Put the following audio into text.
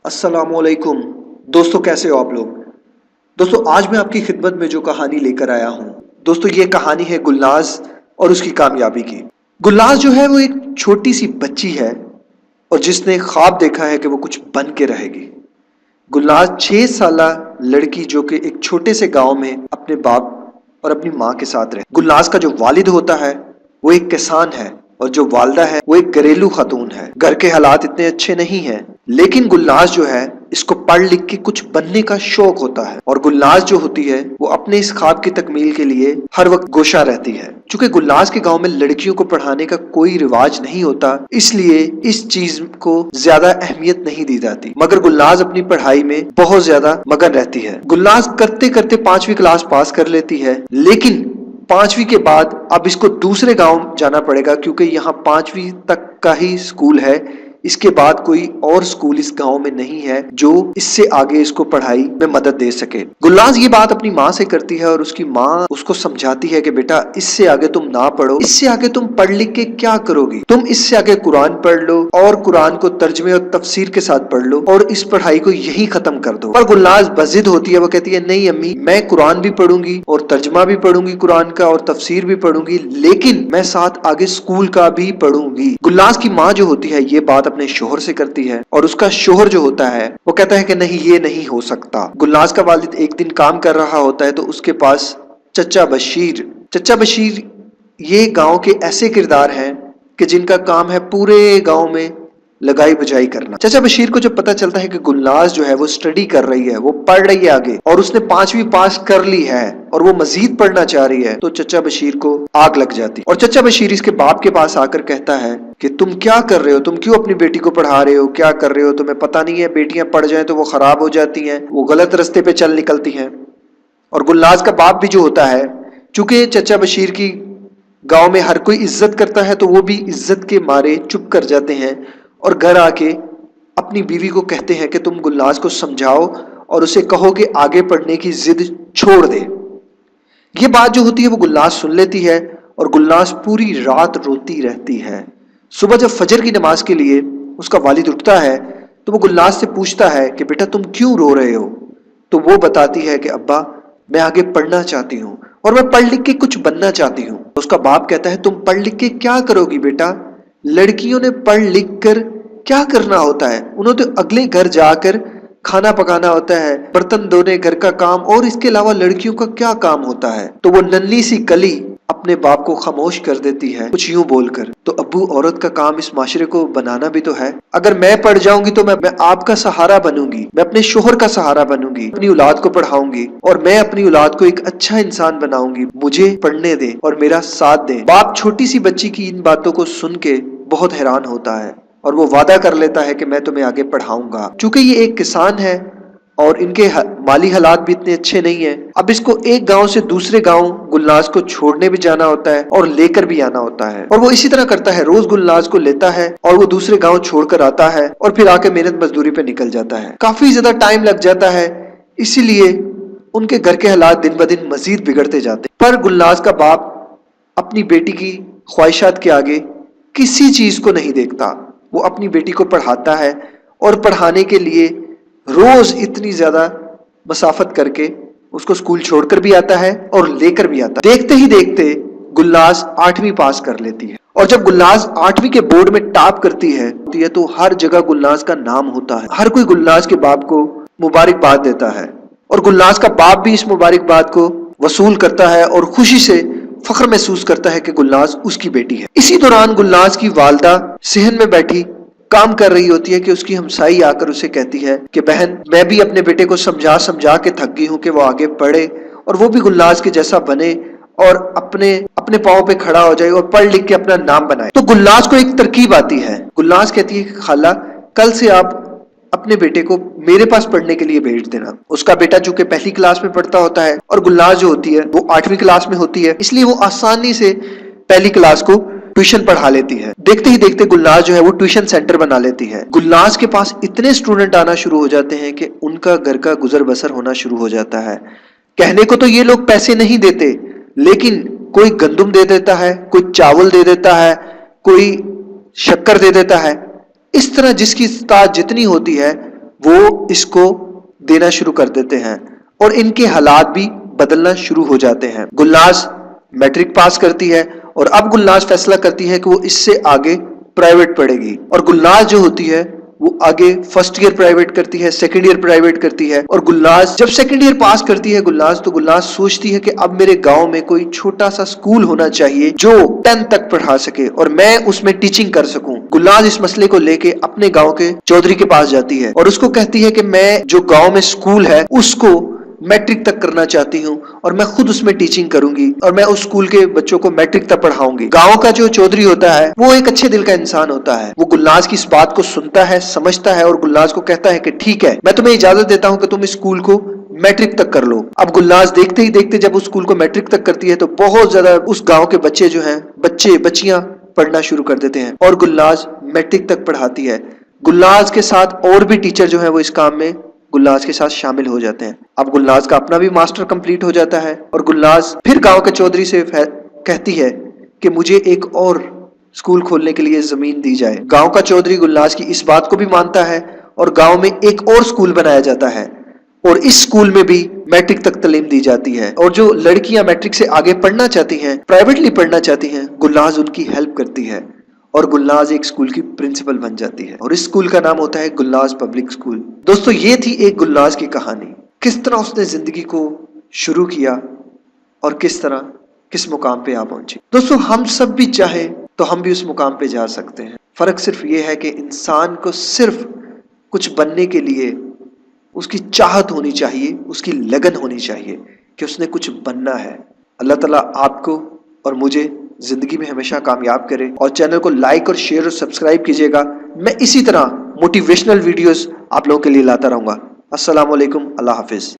अस्सलाम वालेकुम दोस्तों, कैसे हो आप लोग। दोस्तों, आज मैं आपकी खिदमत में जो कहानी लेकर आया हूँ दोस्तों, ये कहानी है गुलनाज और उसकी कामयाबी की। गुलनाज जो है वो एक छोटी सी बच्ची है और जिसने ख्वाब देखा है कि वो कुछ बन के रहेगी। गुलनाज 6 साला लड़की जो कि एक छोटे से गांव में अपने बाप और अपनी माँ के साथ रहे। गुलनाज का जो वालिद होता है वो एक किसान है और जो वालदा है वो एक घरेलू खातून है। घर के हालात इतने अच्छे नहीं हैं, लेकिन गुलनाज जो है इसको पढ़ लिख के कुछ बनने का शौक होता है और गुलनाज जो होती है वो अपने इस ख्वाब की तकमील के लिए हर वक्त गोशा रहती है। चूंकि गुलनाज के गांव में लड़कियों को पढ़ाने का कोई रिवाज नहीं होता, इसलिए इस चीज को ज्यादा अहमियत नहीं दी जाती, मगर गुलनाज अपनी पढ़ाई में बहुत ज्यादा मगन रहती है। गुलनाज करते करते 5वीं क्लास पास कर लेती है, लेकिन 5वीं के बाद अब इसको दूसरे गांव जाना पड़ेगा क्योंकि यहाँ 5वीं तक का ही स्कूल है। इसके बाद कोई और स्कूल इस गांव में नहीं है जो इससे आगे इसको पढ़ाई में मदद दे सके। गुलनाज ये बात अपनी माँ से करती है और उसकी माँ उसको समझाती है कि बेटा, इससे आगे तुम ना पढ़ो, इससे आगे तुम पढ़ लिख के क्या करोगी, तुम इससे आगे कुरान पढ़ लो और कुरान को तर्जमे और तफसीर के साथ पढ़ लो और इस पढ़ाई को यही खत्म कर दो। पर गुलनाज बजिद होती है, वो कहती है नहीं अम्मी, मैं कुरान भी पढ़ूंगी और तर्जमा भी पढ़ूंगी कुरान का और तफसीर भी पढ़ूंगी, लेकिन मैं साथ आगे स्कूल का भी पढ़ूंगी। गुलनाज की माँ जो होती है ये बात अपने शोहर से करती है और उसका शोहर जो होता है वो कहता है कि नहीं, ये नहीं हो सकता। गुलनाज का वालिद एक दिन काम कर रहा होता है तो उसके पास चचा बशीर ये गांव के ऐसे किरदार हैं कि जिनका काम है पूरे गांव में लगाई बुझाई करना। चचा बशीर को जब पता चलता है कि गुलनाज जो है वो स्टडी कर रही है, वो पढ़ रही है आगे और उसने 5वीं पास कर ली है और वो मजीद पढ़ना चाह रही है, तो चचा बशीर को आग लग जाती और चचा बशीर इसके बाप के पास आकर कहता है कि तुम क्या कर रहे हो, तुम क्यों अपनी बेटी को पढ़ा रहे हो, क्या कर रहे हो, तुम्हें पता नहीं है बेटियां पढ़ जाएं तो वो खराब हो जाती हैं, वो गलत रास्ते पे चल निकलती हैं। और गुलनाज का बाप भी जो होता है, चूंकि चचा बशीर की गांव में हर कोई इज्जत करता है तो वो भी इज्जत के मारे चुप कर जाते हैं और घर आके अपनी बीवी को कहते हैं कि तुम गुलनाज को समझाओ और उसे कहो कि आगे पढ़ने की जिद छोड़ दे। ये बात जो होती है वो गुलनाज सुन लेती है और गुलनाज पूरी रात रोती रहती है। सुबह जब फजर की नमाज के लिए उसका वालिद उठता है तो वो गुलनाज से पूछता है कि बेटा तुम क्यों रो रहे हो, तो वो बताती है कि अब्बा, मैं आगे पढ़ना चाहती हूँ और मैं पढ़ लिख के कुछ बनना चाहती हूँ। उसका बाप कहता है तुम पढ़ लिख के क्या करोगी बेटा, लड़कियों ने पढ़ लिख कर क्या करना होता है, उन्होंने तो अगले घर जाकर खाना पकाना होता है, बर्तन धोने, घर का काम, और इसके अलावा लड़कियों का क्या काम होता है। तो वो नन्ही सी कली अपने बाप को खामोश कर देती है कुछ यूं बोलकर, तो अब्बू, औरत का काम इस माशरे को बनाना भी तो है, अगर मैं पढ़ जाऊंगी तो मैं आपका सहारा बनूंगी, मैं अपने शोहर का सहारा बनूंगी, अपनी औलाद को पढ़ाऊंगी और मैं अपनी औलाद को एक अच्छा इंसान बनाऊंगी, मुझे पढ़ने दे और मेरा साथ दे। बाप छोटी सी बच्ची की इन बातों को सुन के बहुत हैरान होता है और वो वादा कर लेता है कि मैं तुम्हें आगे पढ़ाऊंगा। चूंकि ये एक किसान है और इनके माली हालात भी इतने अच्छे नहीं है, अब इसको एक गांव से दूसरे गांव गुलनाज को छोड़ने भी जाना होता है और लेकर भी आना होता है, और वो इसी तरह करता है, रोज गुलनाज को लेता है और वो दूसरे गांव छोड़कर आता है और फिर आके मेहनत मजदूरी पे निकल जाता है। काफी ज्यादा टाइम लग जाता है, इसीलिए उनके घर के हालात दिन ब दिन मजीद बिगड़ते जाते। पर गुलनाज का बाप अपनी बेटी की ख्वाहिशात के आगे किसी चीज को नहीं देखता, वो अपनी बेटी को पढ़ाता है और पढ़ाने के लिए रोज इतनी ज्यादा मसाफत करके उसको स्कूल छोड़कर भी आता है और लेकर भी आता है। देखते ही देखते गुलनाज 8वीं पास कर लेती है और जब गुलनाज 8वीं के बोर्ड में टॉप करती है तो हर जगह गुलनाज का नाम होता है, हर कोई गुलनाज के बाप को मुबारकबाद देता है और गुलनाज का बाप भी इस मुबारकबाद को वसूल करता है और खुशी से फख्र महसूस करता है कि गुलनाज उसकी बेटी है। इसी दौरान गुलनाज की वालदा सेहन में बैठी काम कर रही होती है कि उसकी हमसाई आकर उसे कहती है कि बहन, मैं भी अपने बेटे को समझा समझा के थक गई हूँ कि वो आगे पढ़े और वो भी गुलनाज के जैसा बने और अपने पाँव पे खड़ा हो जाए और पढ़ लिख के अपना नाम बनाए। तो गुलनाज को एक तरकीब आती है, गुलनाज कहती है कि खाला, कल से आप अपने बेटे को मेरे पास पढ़ने के लिए भेज देना। उसका बेटा चूंकि पहली क्लास में पढ़ता होता है और गुलनाज जो होती है वो 8वीं क्लास में होती है, इसलिए वो आसानी से पहली क्लास को ट्यूशन पढ़ा लेती है। देखते ही देखते गुलनाज जो है वो ट्यूशन सेंटर बना लेती है। गुलनाज के पास इतने स्टूडेंट आना शुरू हो जाते हैं कि उनका घर का गुजर बसर होना शुरू हो जाता है। कहने को तो ये लोग पैसे नहीं देते, लेकिन कोई गंदुम दे देता है, कोई चावल दे देता है, कोई शक्कर दे देता है। इस तरह जिसकी इस्तात जितनी होती है वो इसको देना शुरू कर देते हैं और इनके हालात भी बदलना शुरू हो जाते हैं। गुलनाज मैट्रिक पास करती है और अब गुलनाज फैसला करती है कि वो इससे आगे प्राइवेट पढ़ेगी और गुलनाज जो होती है वो आगे फर्स्ट ईयर प्राइवेट करती है, सेकंड ईयर प्राइवेट करती है। और गुलनाज जब सेकंड ईयर पास करती है गुलनाज, तो गुलनाज सोचती है कि अब मेरे गांव में कोई छोटा सा स्कूल होना चाहिए जो 10 तक पढ़ा सके और मैं उसमें टीचिंग कर सकूं। गुलनाज इस मसले को लेके अपने गांव के चौधरी के पास जाती है और उसको कहती है कि मैं जो गांव में स्कूल है उसको मैट्रिक तक करना चाहती हूँ और मैं खुद उसमें टीचिंग करूंगी और मैं उस स्कूल के बच्चों को मैट्रिक तक पढ़ाऊंगी। गांव का जो चौधरी होता है वो एक अच्छे दिल का इंसान होता है। वो गुलनाज की इस बात को सुनता है, समझता है और गुलनाज को कहता है कि ठीक है, मैं तुम्हें इजाजत देता हूं कि तुम इस स्कूल को मैट्रिक तक कर लो। अब गुलनाज देखते ही देखते जब उस स्कूल को मैट्रिक तक करती है तो बहुत ज्यादा उस गाँव के बच्चे जो है, बच्चियां पढ़ना शुरू कर देते हैं और गुलनाज मैट्रिक तक पढ़ाती है। गुलनाज के साथ और भी टीचर जो है वो इस काम में गुलनाज के साथ शामिल हो जाते हैं। अब गुलनाज का अपना भी मास्टर कंप्लीट हो जाता है और गुलनाज फिर गांव के चौधरी से कहती है कि मुझे एक और स्कूल खोलने के लिए जमीन दी जाए। गांव का चौधरी गुलनाज की इस बात को भी मानता है और गांव में एक और स्कूल बनाया जाता है और इस स्कूल में भी मैट्रिक तक तालीम दी जाती है और जो लड़कियां मैट्रिक से आगे पढ़ना चाहती हैं, प्राइवेटली पढ़ना चाहती हैं, गुलनाज उनकी हेल्प करती है और गुलनाज एक स्कूल की प्रिंसिपल बन जाती है और इस स्कूल का नाम होता है गुलनाज पब्लिक स्कूल। दोस्तों ये थी एक गुलनाज की कहानी, किस तरह उसने जिंदगी को शुरू किया और किस तरह किस मुकाम पे आ पहुंची। दोस्तों हम सब भी चाहे तो हम भी उस मुकाम पे जा सकते हैं। फर्क सिर्फ ये है कि इंसान को सिर्फ कुछ बनने के लिए उसकी चाहत होनी चाहिए, उसकी लगन होनी चाहिए कि उसने कुछ बनना है। अल्लाह ताला आपको और मुझे जिंदगी में हमेशा कामयाब करे और चैनल को लाइक और शेयर और सब्सक्राइब कीजिएगा। मैं इसी तरह मोटिवेशनल वीडियोस आप लोगों के लिए लाता रहूंगा। अस्सलाम वालेकुम, अल्लाह हाफिज।